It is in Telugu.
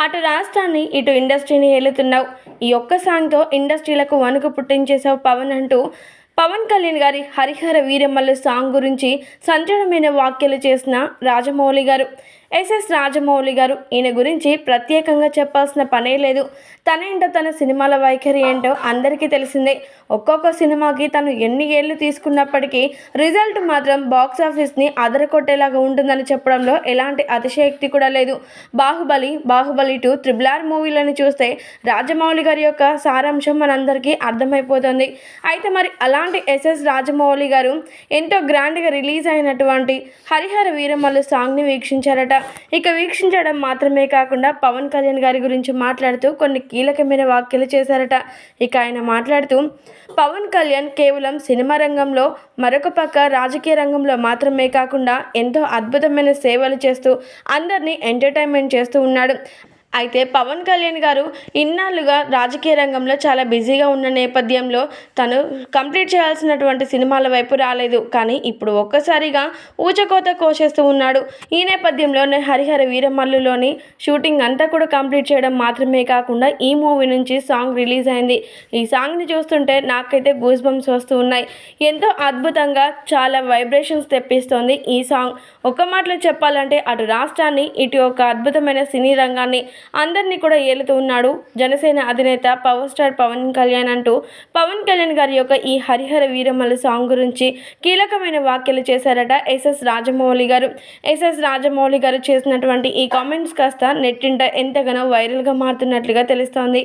అటు రాష్ట్రాన్ని ఇటు ఇండస్ట్రీని ఏలుతున్నావు. ఈ ఒక్క సాంగ్తో ఇండస్ట్రీలకు వణుకు పుట్టించేశావు పవన్ అంటూ పవన్ కళ్యాణ్ గారి హరిహర వీరమల్లు సాంగ్ గురించి సంచలనమైన వ్యాఖ్యలు చేసిన రాజమౌళి గారు. ఎస్ఎస్ రాజమౌళి గారు ఈయన గురించి ప్రత్యేకంగా చెప్పాల్సిన పనే లేదు. తనేంటో తన సినిమాల వైఖరి ఏంటో అందరికీ తెలిసిందే. ఒక్కొక్క సినిమాకి తను ఎన్ని ఏళ్ళు తీసుకున్నప్పటికీ రిజల్ట్ మాత్రం బాక్స్ ఆఫీస్ని అదరకొట్టేలాగా ఉంటుందని చెప్పడంలో ఎలాంటి అతిశయోక్తి కూడా లేదు. బాహుబలి 2, RRR మూవీలను చూస్తే రాజమౌళి గారి యొక్క సారాంశం మనందరికీ అర్థమైపోతుంది. అయితే మరి అలాంటి ఎస్ఎస్ రాజమౌళి గారు ఎంతో గ్రాండ్గా రిలీజ్ అయినటువంటి హరిహర వీరమల్లు సాంగ్ని వీక్షించారట. ఇక వీక్షించడం మాత్రమే కాకుండా పవన్ కళ్యాణ్ గారి గురించి మాట్లాడుతూ కొన్ని కీలకమైన వ్యాఖ్యలు చేశారట. ఇక ఆయన మాట్లాడుతూ పవన్ కళ్యాణ్ కేవలం సినిమా రంగంలో, మరొక పక్క రాజకీయ రంగంలో మాత్రమే కాకుండా ఎంతో అద్భుతమైన సేవలు చేస్తూ అందరినీ ఎంటర్టైన్మెంట్ చేస్తూ ఉన్నాడు. అయితే పవన్ కళ్యాణ్ గారు ఇన్నాళ్ళుగా రాజకీయ రంగంలో చాలా బిజీగా ఉన్న నేపథ్యంలో తను కంప్లీట్ చేయాల్సినటువంటి సినిమాల వైపు రాలేదు. కానీ ఇప్పుడు ఒక్కసారిగా ఊచకోత కోసేస్తూ ఉన్నాడు. ఈ నేపథ్యంలోనే హరిహర వీరమల్లులోని షూటింగ్ అంతా కూడా కంప్లీట్ చేయడం మాత్రమే కాకుండా ఈ మూవీ నుంచి సాంగ్ రిలీజ్ అయింది. ఈ సాంగ్ని చూస్తుంటే నాకైతే గూస్ బంప్స్ వస్తూ ఉన్నాయి. ఎంతో అద్భుతంగా చాలా వైబ్రేషన్స్ తెప్పిస్తోంది ఈ సాంగ్. ఒక్క మాటలో చెప్పాలంటే అటు రాష్ట్రాన్ని ఇటు ఒక అద్భుతమైన సినీ రంగాన్ని అందరినీ కూడా ఏలుతూ ఉన్నాడు జనసేన అధినేత పవర్ స్టార్ పవన్ కళ్యాణ్ అంటూ పవన్ కళ్యాణ్ గారి యొక్క ఈ హరిహర వీరమల్లు సాంగ్ గురించి కీలకమైన వ్యాఖ్యలు చేశారట ఎస్ఎస్ రాజమౌళి గారు. ఎస్ఎస్ రాజమౌళి గారు చేసినటువంటి ఈ కామెంట్స్ కాస్త నెట్టింట ఎంతగానో వైరల్గా మారుతున్నట్లుగా తెలుస్తోంది.